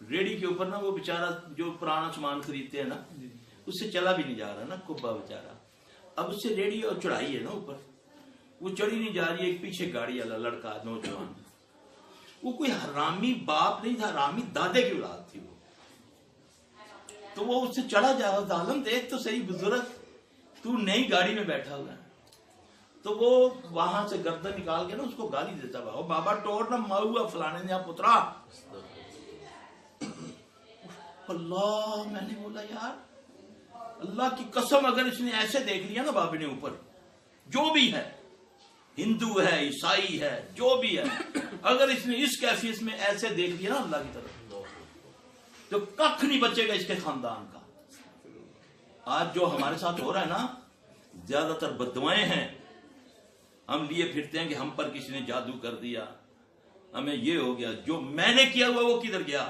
ریڑھی کے اوپر نا وہ بیچارہ جو پرانا سامان خریدتے ہیں نا اس سے چلا بھی نہیں جا رہا نا کبا بیچارہ. اب اس سے ریڑھی اور چڑھائی ہے نا اوپر, وہ چڑھی نہیں جا رہی ہے. ایک پیچھے گاڑی والا لڑکا نوجوان, وہ کوئی حرامی باپ نہیں تھا, حرامی دادے کی اولاد تھی وہ. تو وہ اس سے چڑھا جا رہا, ظالم دیکھ تو صحیح بزرگ تو نئی گاڑی میں بیٹھا ہوا ہے. تو وہ وہاں سے گردن نکال کے نا اس کو گالی دیتا ہوا, بابا ٹور نہ ماؤ فلانے نے پترا. اللہ, میں نے بولا یار اللہ کی قسم اگر اس نے ایسے دیکھ لیا نا بابے نے اوپر, جو بھی ہے ہندو ہے عیسائی ہے جو بھی ہے, اگر اس نے اس کیفیت میں ایسے دیکھ لیا نا اللہ کی طرف تو کخ نہیں بچے گا اس کے خاندان کا. آج جو ہمارے ساتھ ہو رہا ہے نا, زیادہ تر بددعائیں ہیں. ہم لیے پھرتے ہیں کہ ہم پر کسی نے جادو کر دیا, ہمیں یہ ہو گیا. جو میں نے کیا ہوا وہ کدھر گیا؟